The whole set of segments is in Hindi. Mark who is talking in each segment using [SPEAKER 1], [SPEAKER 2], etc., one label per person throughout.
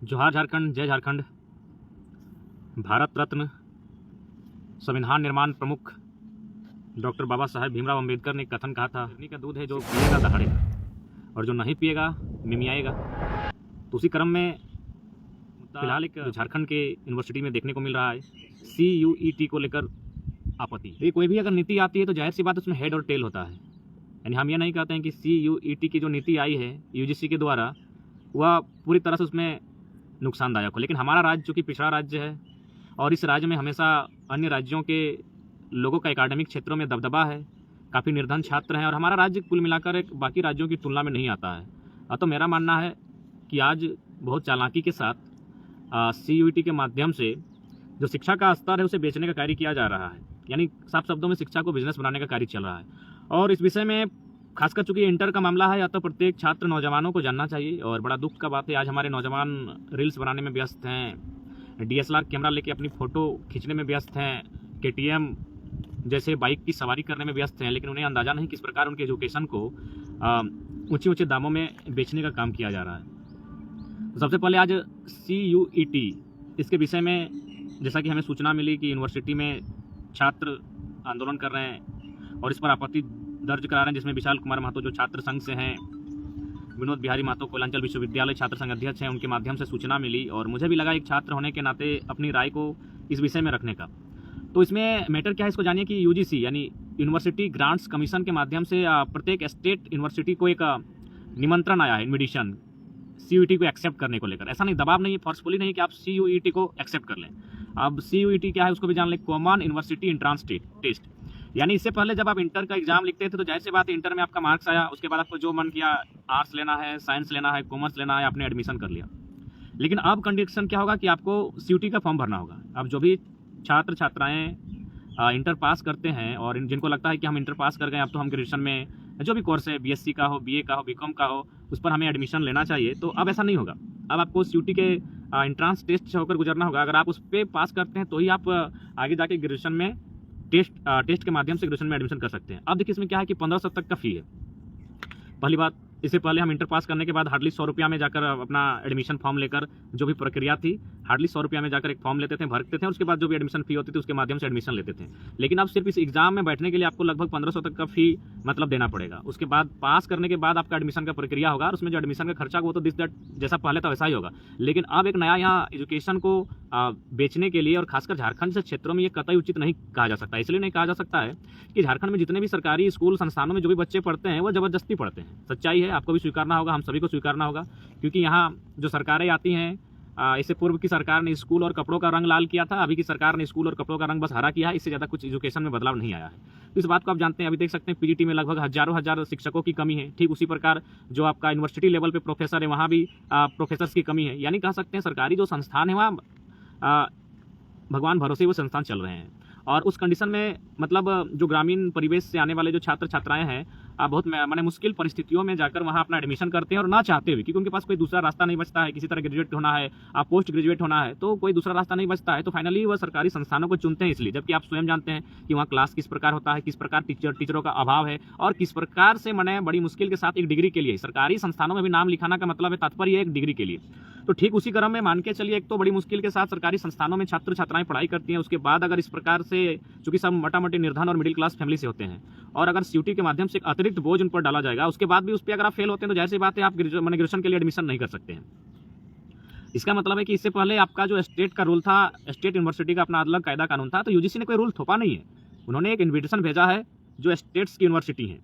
[SPEAKER 1] जोहार झारखंड, जय झारखंड। भारत रत्न संविधान निर्माण प्रमुख डॉक्टर बाबा साहेब भीमराव अंबेडकर ने एक कथन कहा था, अग्नि का दूध है जो पिएगा दहाड़ेगा और जो नहीं पिएगा मिमियाएगा। तो उसी क्रम में फिलहाल एक झारखंड के यूनिवर्सिटी में देखने को मिल रहा है CUET को लेकर आपत्ति। ये कोई भी अगर नीति आती है तो जाहिर सी बात उसमें हेड और टेल होता है। यानी हम ये नहीं कहते हैं कि CUET की जो नीति आई है UGC के द्वारा वह पूरी तरह से उसमें नुकसानदायक हो, लेकिन हमारा राज्य चूँकि पिछड़ा राज्य है और इस राज्य में हमेशा अन्य राज्यों के लोगों का एकेडमिक क्षेत्रों में दबदबा है, काफ़ी निर्धन छात्र हैं और हमारा राज्य कुल मिलाकर एक बाकी राज्यों की तुलना में नहीं आता है। तो मेरा मानना है कि आज बहुत चालाकी के साथ CUET के माध्यम से जो शिक्षा का स्तर है उसे बेचने का कार्य किया जा रहा है। यानी साफ शब्दों में शिक्षा को बिजनेस बनाने का कार्य चल रहा है और इस विषय में खासकर चूंकि इंटर का मामला है या तो प्रत्येक छात्र नौजवानों को जानना चाहिए। और बड़ा दुख का बात है आज हमारे नौजवान रील्स बनाने में व्यस्त हैं, DSLR कैमरा लेके अपनी फ़ोटो खींचने में व्यस्त हैं, KTM जैसे बाइक की सवारी करने में व्यस्त हैं, लेकिन उन्हें अंदाज़ा नहीं किस प्रकार उनके एजुकेशन को ऊंचे ऊंचे दामों में बेचने का काम किया जा रहा है। तो सबसे पहले आज CUET इसके विषय में जैसा कि हमें सूचना मिली कि यूनिवर्सिटी में छात्र आंदोलन कर रहे हैं और इस पर आपत्ति दर्ज करा रहे हैं, जिसमें विशाल कुमार महतो जो छात्र संघ से हैं, विनोद बिहारी महतो कोयलांचल विश्वविद्यालय छात्र संघ अध्यक्ष हैं, उनके माध्यम से सूचना मिली और मुझे भी लगा एक छात्र होने के नाते अपनी राय को इस विषय में रखने का। तो इसमें मैटर क्या है इसको जानिए कि UGC यानी यूनिवर्सिटी ग्रांट्स कमीशन के माध्यम से प्रत्येक स्टेट यूनिवर्सिटी को एक निमंत्रण आया है, इन्विटेशन CUET को एक्सेप्ट करने को लेकर। ऐसा नहीं, दबाव नहीं है, फोर्सफुली नहीं कि आप CUET को एक्सेप्ट कर लें। अब CUET क्या है उसको भी जान लें, कॉमन यूनिवर्सिटी एंट्रेंस टेस्ट। यानी इससे पहले जब आप इंटर का एग्जाम लिखते थे तो जाहिर सी बात है इंटर में आपका मार्क्स आया, उसके बाद आपको जो मन किया आर्ट्स लेना है, साइंस लेना है, कॉमर्स लेना है, आपने एडमिशन कर लिया। लेकिन अब कंडीशन क्या होगा कि आपको CUET का फॉर्म भरना होगा। अब जो भी छात्र छात्राएँ इंटर पास करते हैं और जिनको लगता है कि हम इंटर पास कर गए अब तो हम ग्रेजुएशन में जो भी कोर्स है BSc का हो, BA का हो, BCom का हो, उस पर हमें एडमिशन लेना चाहिए, तो अब ऐसा नहीं होगा। अब आपको CUET के एंट्रेंस टेस्ट से होकर गुजरना होगा। अगर आप उस पर पास करते हैं तो ही आप आगे जाके ग्रेजुएशन में टेस्ट के माध्यम से ग्रेजुएशन में एडमिशन कर सकते हैं। अब देखिए इसमें क्या है कि 1500 तक का फ़ी है। पहली बात, इससे पहले हम इंटर पास करने के बाद हार्डली 100 रुपया में जाकर अपना एडमिशन फॉर्म लेकर जो भी प्रक्रिया थी हार्डली 100 रुपया में जाकर एक फॉर्म लेते थे, भरते थे और उसके बाद जो भी एडमिशन फ़ी होती थी उसके माध्यम से एडमिशन लेते थे। लेकिन अब सिर्फ इस एग्जाम में बैठने के लिए आपको लगभग 1500 तक का फ़ी मतलब देना पड़ेगा। उसके बाद पास करने के बाद आपका एडमिशन का प्रक्रिया होगा और उसमें जो एडमिशन का खर्चा वो तो दिस दैट जैसा पहले था वैसा ही होगा। लेकिन अब एक नया यहाँ एजुकेशन को बेचने के लिए और खासकर झारखंड से क्षेत्रों में ये कतई उचित नहीं कहा जा सकता। इसलिए नहीं कहा जा सकता है कि झारखंड में जितने भी सरकारी स्कूल संस्थानों में जो भी बच्चे पढ़ते हैं वो ज़बरदस्ती पढ़ते हैं। सच्चाई है, आपको भी स्वीकारना होगा, हम सभी को स्वीकारना होगा, क्योंकि यहाँ जो सरकारें आती हैं इससे पूर्व की सरकार ने स्कूल और कपड़ों का रंग लाल किया था, अभी की सरकार ने स्कूल और कपड़ों का रंग बस हरा किया है। इससे ज़्यादा कुछ एजुकेशन में बदलाव नहीं आया है। तो इस बात को आप जानते हैं, अभी देख सकते हैं PGT में लगभग हज़ारों शिक्षकों की कमी है। ठीक उसी प्रकार जो आपका यूनिवर्सिटी लेवल पे प्रोफेसर है वहाँ भी प्रोफेसर्स की कमी है। यानी कह सकते हैं सरकारी जो संस्थान है वहाँ भगवान भरोसे वो संस्थान चल रहे हैं। और उस कंडीशन में मतलब जो ग्रामीण परिवेश से आने वाले जो छात्र छात्राएं हैं बहुत माने मुश्किल परिस्थितियों में जाकर वहाँ अपना एडमिशन करते हैं और ना चाहते हुए, क्योंकि उनके पास कोई दूसरा रास्ता नहीं बचता है। किसी तरह ग्रेजुएट होना है, आप पोस्ट ग्रेजुएट होना है, तो कोई दूसरा रास्ता नहीं बचता है, तो फाइनली वह सरकारी संस्थानों को चुनते हैं। इसलिए जबकि आप स्वयं जानते हैं कि वहाँ क्लास किस प्रकार होता है, किस प्रकार टीचरों का अभाव है और किस प्रकार से मैंने बड़ी मुश्किल के साथ एक डिग्री के लिए सरकारी संस्थानों में भी नाम लिखाना का मतलब है तात्पर्य है एक डिग्री के लिए। तो ठीक उसी क्रम में मान के चलिए एक तो बड़ी मुश्किल के साथ सरकारी संस्थानों में छात्र छात्राएं पढ़ाई करती हैं, उसके बाद अगर इस प्रकार से चूंकि सब मोटामोटी निर्धन और मिडिल क्लास फैमिली से होते हैं और अगर CUET के माध्यम से एक अतिरिक्त बोझ उन पर डाला जाएगा, उसके बाद भी उस पर अगर आप फेल होते हैं तो जाहिर सी बात है आप ग्रेजुएशन के लिए एडमिशन नहीं कर सकते हैं। इसका मतलब है कि इससे पहले आपका जो स्टेट का रूल था, स्टेट यूनिवर्सिटी का अपना अलग कायदा कानून था, तो UGC ने कोई रूल थोपा नहीं है। उन्होंने एक इन्विटेशन भेजा है जो स्टेट्स की यूनिवर्सिटी हैं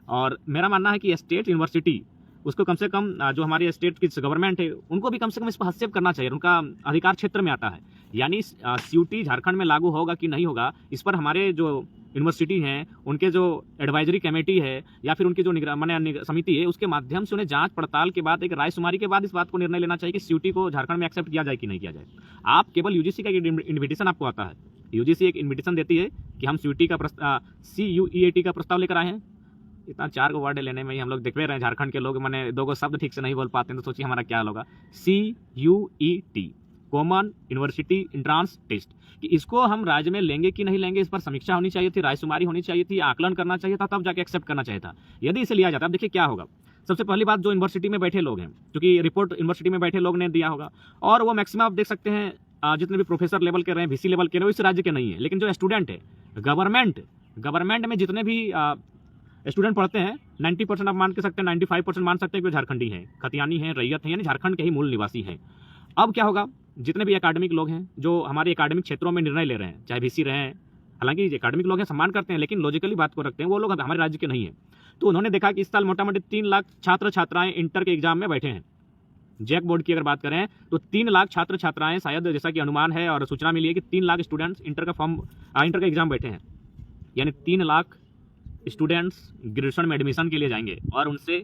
[SPEAKER 1] और मेरा मानना है कि स्टेट यूनिवर्सिटी उसको कम से कम जो हमारी स्टेट की गवर्नमेंट है उनको भी कम से कम इस पर हस्तक्षेप करना चाहिए, उनका अधिकार क्षेत्र में आता है। यानी CUET झारखंड में लागू होगा कि नहीं होगा इस पर हमारे जो यूनिवर्सिटी हैं उनके जो एडवाइजरी कमेटी है या फिर उनकी जो समिति है उसके माध्यम से उन्हें जांच पड़ताल के बाद एक रायशुमारी के बाद इस बात को निर्णय लेना चाहिए कि CUET को झारखंड में एक्सेप्ट किया जाए कि नहीं किया जाए। आप केवल UGC का इन्विटेशन आपको आता है, UGC एक इन्विटेशन देती है कि हम CUET का प्रस्ताव लेकर आए हैं। इतना 4 गो वर्ड लेने में ही हम लोग देख रहे हैं झारखंड के लोग मैंने 2 गो शब्द ठीक से नहीं बोल पाते हैं, तो सोचिए हमारा क्या होगा। CUET common university entrance test कि इसको हम राज्य में लेंगे कि नहीं लेंगे, इस पर समीक्षा होनी चाहिए थी, रायशुमारी होनी चाहिए थी, आकलन करना चाहिए था, तब जाके एक्सेप्ट करना चाहिए था। यदि इसे लिया जाता, अब देखिए क्या होगा। सबसे पहली बात जो यूनिवर्सिटी में बैठे लोग हैं, क्योंकि रिपोर्ट यूनिवर्सिटी में बैठे लोग ने दिया होगा, और वो मैक्सिमम आप देख सकते हैं जितने भी प्रोफेसर लेवल के रहे हैं, वीसी लेवल के रहे, इस राज्य के नहीं है। लेकिन जो स्टूडेंट है, गवर्नमेंट में जितने भी स्टूडेंट पढ़ते हैं, 90% आप मान के सकते हैं, 95% मान सकते हैं कि झारखंडी हैं, खतियानी हैं, रैयत हैं, यानी झारखंड के ही मूल निवासी हैं। अब क्या होगा, जितने भी एकेडमिक लोग हैं जो हमारे एकेडमिक क्षेत्रों में निर्णय ले रहे हैं, चाहे वीसी रहे हैं, हालांकि एकेडमिक लोग हैं, सम्मान करते हैं, लेकिन लॉजिकली बात को रखते हैं, वो लोग हमारे राज्य के नहीं हैं। तो उन्होंने देखा कि इस साल मोटा मोटी 3 लाख छात्र छात्राएं इंटर के एग्जाम में बैठे हैं। जैक बोर्ड की अगर बात करें तो 3 लाख छात्र छात्राएं, शायद जैसा कि अनुमान है और सूचना मिली है कि 3 लाख स्टूडेंट्स इंटर का एग्जाम बैठे हैं। यानी 3 लाख स्टूडेंट्स ग्रेजुएशन में एडमिशन के लिए जाएंगे और उनसे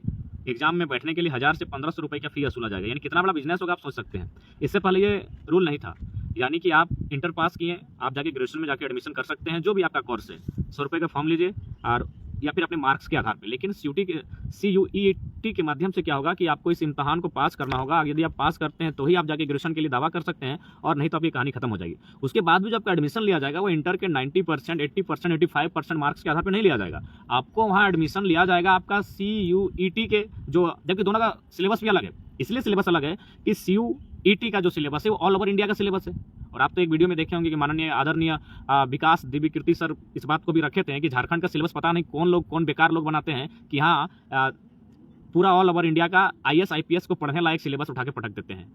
[SPEAKER 1] एग्जाम में बैठने के लिए 1000 से 1500 रुपये का फी वसूला जाएगा। यानी कितना बड़ा बिजनेस होगा आप सोच सकते हैं। इससे पहले ये रूल नहीं था, यानी कि आप इंटर पास किए, आप जाके ग्रेजुएशन में जाके एडमिशन कर सकते हैं, जो भी आपका कोर्स है, 100 रुपये का फॉर्म लीजिए और या फिर अपने मार्क्स के आधार पे। लेकिन CUET के माध्यम से क्या होगा कि आपको इस इम्तहान को पास करना होगा। यदि आप पास करते हैं तो ही आप जाके ग्रेजुएशन के लिए दावा कर सकते हैं, और नहीं तो आपकी कहानी खत्म हो जाएगी। उसके बाद भी जो आपका एडमिशन लिया जाएगा वो इंटर के 90%, 80%, 85% मार्क्स के आधार पर नहीं लिया जाएगा। आपको वहाँ एडमिशन लिया जाएगा आपका CUET के, जो जबकि दोनों का सिलेबस भी अलग है। इसलिए सिलेबस अलग है कि CUET का जो सिलेबस है वो ऑल ओवर इंडिया का सिलेबस है। और आप तो एक वीडियो में देखे होंगे कि माननीय आदरणीय विकास दिव्यकीर्ति सर इस बात को भी रखे थे कि झारखंड का सिलेबस पता नहीं कौन बेकार लोग बनाते हैं कि हाँ पूरा ऑल ओवर इंडिया का IAS IPS को पढ़ने लायक सिलेबस उठा के पटक देते हैं।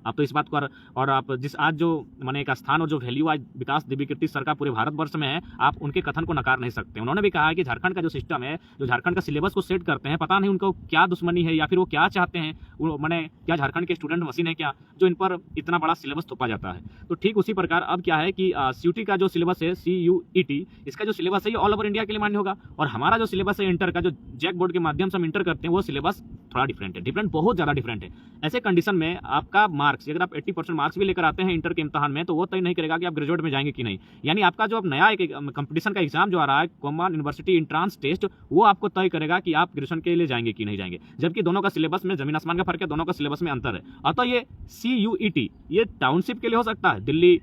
[SPEAKER 1] आप तो इस बात को, और आप जिस आज जो माने एक स्थान और जो वैल्यू आज विकास दिव्यकीर्ति सर का पूरे भारतवर्ष में है, आप उनके कथन को नकार नहीं सकते। उन्होंने भी कहा है कि झारखंड का जो सिस्टम है, जो झारखंड का सिलेबस को सेट करते हैं, पता नहीं उनको क्या दुश्मनी है या फिर वो क्या चाहते हैं, वो माने क्या झारखंड के स्टूडेंट मशीन है क्या, जो इन पर इतना बड़ा सिलेबस थोपा जाता है। तो ठीक उसी प्रकार अब क्या है कि CUET का जो सिलेबस है, CUET, इसका जो सिलेबस है ये ऑल ओवर इंडिया के लिए मान्य होगा। और हमारा जो सिलेबस है इंटर का, जो जैक बोर्ड के माध्यम से हम इंटर करते हैं, वो सिलेबस थोड़ा डिफरेंट बहुत ज़्यादा डिफरेंट है। ऐसे कंडीशन में आपका मार्क्स, अगर आप 80% मार्क्स भी लेकर आते हैं इंटर के इम्तहान में, तो वो तय नहीं करेगा कि आप ग्रेजुएट में जाएंगे कि नहीं। यानी आपका जो अब नया एक कंपटीशन का एग्जाम जो आ रहा है, कॉमन यूनिवर्सिटी एंट्रेंस टेस्ट, वो आपको तय करेगा कि आप ग्रेजुएशन के लिए जाएंगे कि नहीं जाएंगे। जबकि दोनों का सिलेबस में जमीन आसमान का फर्क है, दोनों का सिलेबस में अंतर है। अतः ये CUET ये टाउनशिप के लिए हो सकता है, दिल्ली,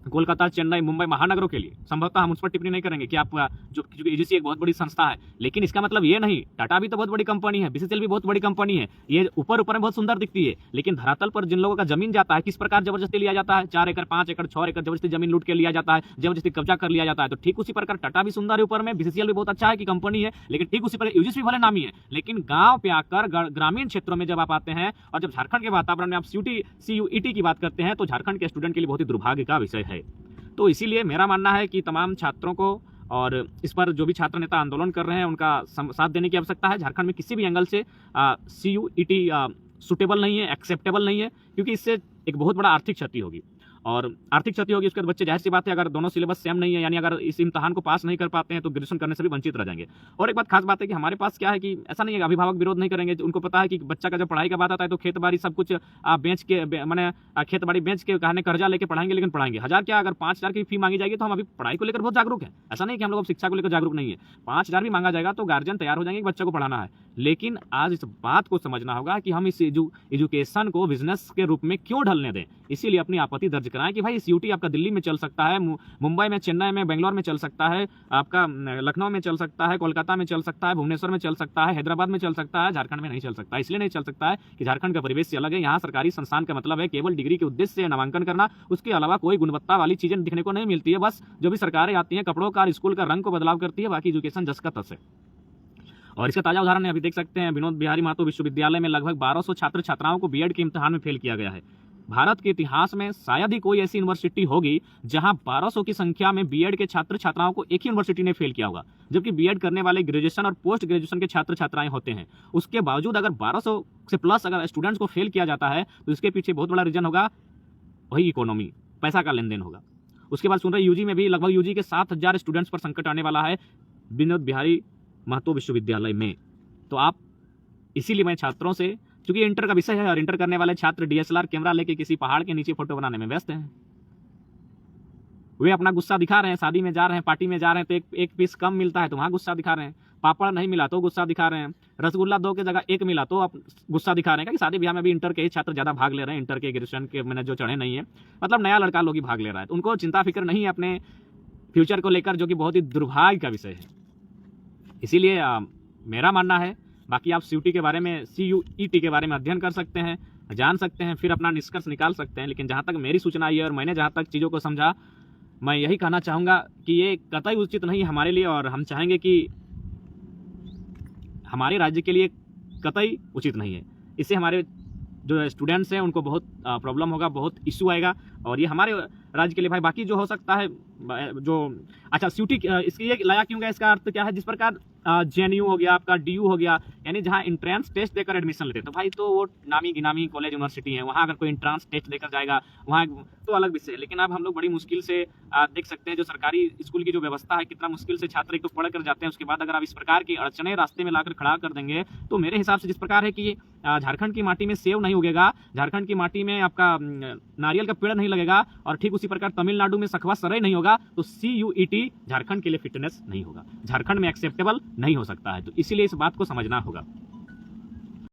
[SPEAKER 1] कोलकाता, चेन्नई, मुंबई महानगरों के लिए संभवतः हम उस पर टिप्पणी नहीं करेंगे कि आप जो AGC एक बहुत बड़ी संस्था है, लेकिन इसका मतलब ये नहीं, टाटा भी तो बहुत बड़ी कंपनी है, BCCL भी बहुत बड़ी कंपनी है। ये ऊपर में बहुत सुंदर दिखती है, लेकिन धरातल पर जिन लोगों का जमीन जाता है, किस प्रकार जबरदस्ती लिया जाता है, 4 एकड़ 5 एकड़ 6 एकड़ जबरदस्ती जमीन लूट के लिया जाता है, जबरदस्ती कब्जा कर लिया जाता है। तो ठीक उसी प्रकार टाटा भी सुंदर है ऊपर में, BCCL भी बहुत अच्छा है कि कंपनी है, लेकिन ठीक उसी प्रकार UGC भी भले नामी है, लेकिन गाँव पे आकर ग्रामीण क्षेत्रों में जब आप आते हैं और जब झारखंड के वातावरण में आप CUET की बात करते हैं, तो झारखंड के स्टूडेंट के लिए बहुत ही दुर्भाग्य का विषय है। तो इसीलिए मेरा मानना है कि तमाम छात्रों को, और इस पर जो भी छात्र नेता आंदोलन कर रहे हैं, उनका साथ देने की आवश्यकता है। झारखंड में किसी भी एंगल से CUET सुटेबल नहीं है, एक्सेप्टेबल नहीं है, क्योंकि इससे एक बहुत बड़ा आर्थिक क्षति होगी। और आर्थिक क्षति होगी, उसके बाद बच्चे, जाहिर सी बात है, अगर दोनों सिलेबस सेम नहीं है, यानी अगर इस इम्तहान को पास नहीं कर पाते हैं तो ग्रेजुएशन करने से भी वंचित रह जाएंगे। और एक बात खास बात है कि हमारे पास क्या है कि ऐसा नहीं है कि अभिभावक विरोध नहीं करेंगे। उनको पता है कि बच्चा का जब पढ़ाई का बात आता है तो खेत बाड़ी सब कुछ बेच के, मैंने खेत बाड़ी बेच के कहने कर्जा लेके पढ़ाएंगे, लेकिन पढ़ाएंगे 1000 क्या, अगर 5000 की फी मांगी जाएगी तो हम अभी पढ़ाई को लेकर बहुत जागरूक हैं। ऐसा नहीं कि हम लोग शिक्षा को लेकर जागरूक नहीं है। 5000 भी मांगा जाएगा तो गार्जियन तैयार हो जाएंगे कि बच्चे को पढ़ाना है। लेकिन आज इस बात को समझना होगा कि हम इस एजुकेशन को बिजनेस के रूप में क्यों ढलने दें। इसीलिए अपनी आपत्ति दर्ज कराएं कि भाई CUET आपका दिल्ली में चल सकता है, मुंबई में, चेन्नई में, बेंगलोर में चल सकता है, आपका लखनऊ में चल सकता है, कोलकाता में चल सकता है, भुवनेश्वर में चल सकता है, हैदराबाद में चल सकता है, झारखंड में नहीं चल सकता। इसलिए नहीं चल सकता है कि झारखंड का परिवेश से अलग है। यहाँ सरकारी संस्थान का मतलब है केवल डिग्री के उद्देश्य से नामांकन करना, उसके अलावा कोई गुणवत्ता वाली चीजें दिखने को नहीं मिलती है। बस जो भी सरकारें आती हैं, कपड़ों का, स्कूल का रंग को बदलाव करती है, बाकी एजुकेशन जस का तस है। और इसका ताजा उदाहरण अभी देख सकते हैं, विनोद बिहारी महतो विश्वविद्यालय में लगभग 1200 छात्र छात्राओं को बीएड के इम्तिहान में फेल किया गया है। भारत के इतिहास में शायद ही कोई ऐसी यूनिवर्सिटी होगी जहां 1200 की संख्या में बीएड के छात्र छात्राओं को एक ही यूनिवर्सिटी ने फेल किया होगा, जबकि बीएड करने वाले ग्रेजुएशन और पोस्ट ग्रेजुएशन के छात्र छात्राएं होते हैं। उसके बावजूद अगर 1200 से प्लस अगर स्टूडेंट्स को फेल किया जाता है तो इसके पीछे बहुत बड़ा रीजन होगा, वही इकोनॉमी, पैसा का लेन देन होगा। उसके बाद सुन रहे यूजी में भी लगभग यूजी के 7000 स्टूडेंट्स पर संकट आने वाला है विनोद बिहारी महतो विश्वविद्यालय में। तो आप, इसीलिए मैं छात्रों से, क्योंकि इंटर का विषय है और इंटर करने वाले छात्र DSLR कैमरा लेके किसी पहाड़ के नीचे फोटो बनाने में व्यस्त हैं। वे अपना गुस्सा दिखा रहे हैं, शादी में जा रहे हैं, पार्टी में जा रहे हैं तो एक पीस कम मिलता है तो वहाँ गुस्सा दिखा रहे हैं, पापड़ नहीं मिला तो गुस्सा दिखा रहे हैं, रसगुल्ला 2 की जगह 1 मिला तो आप गुस्सा दिखा रहे हैं। कि शादी ब्याह में भी इंटर के ही छात्र ज़्यादा भाग ले रहे हैं, इंटर के ग्रेजुएशन के मैंने जो चढ़े नहीं है, मतलब नया लड़का लोग ही भाग ले रहा है। तो उनको चिंता फिक्र नहीं है अपने फ्यूचर को लेकर, जो कि बहुत ही दुर्भाग्य का विषय है। इसीलिए मेरा मानना है बाकी आप CUT के बारे में, CUET के बारे में अध्ययन कर सकते हैं, जान सकते हैं, फिर अपना निष्कर्ष निकाल सकते हैं। लेकिन जहाँ तक मेरी सूचना आई है और मैंने जहाँ तक चीज़ों को समझा, मैं यही कहना चाहूँगा कि ये कतई उचित नहीं है हमारे लिए, और हम चाहेंगे कि हमारे राज्य के लिए कतई उचित नहीं है। इससे हमारे जो स्टूडेंट्स हैं उनको बहुत प्रॉब्लम होगा, बहुत इश्यू आएगा, और ये हमारे राज्य के लिए भाई बाकी जो हो सकता है जो अच्छा CUT इसके लिए लाया क्यों गया, इसका अर्थ क्या है, जिस प्रकार JNU हो गया, आपका DU हो गया, यानी जहाँ इंट्रेंस टेस्ट देकर एडमिशन लेते हैं, तो भाई तो वो नामी गिनामी कॉलेज यूनिवर्सिटी है, वहाँ अगर कोई इंट्रांस टेस्ट देकर जाएगा वहाँ तो अलग विषय है। लेकिन अब हम लोग बड़ी मुश्किल से देख सकते हैं जो सरकारी स्कूल की जो व्यवस्था है, कितना मुश्किल से छात्र एक तो पढ़ कर जाते हैं, उसके बाद अगर आप इस प्रकार की अड़चने रास्ते में लाकर खड़ा कर देंगे, तो मेरे हिसाब से जिस प्रकार है कि झारखंड की माटी में सेव नहीं उगेगा, झारखंड की माटी में आपका नारियल का पेड़ नहीं लगेगा, और ठीक उसी प्रकार तमिलनाडु में सखवा सराय नहीं होगा, तो CUET झारखंड के लिए फिटनेस नहीं होगा, झारखंड में एक्सेप्टेबल नहीं हो सकता है। तो इसीलिए इस बात को समझना होगा।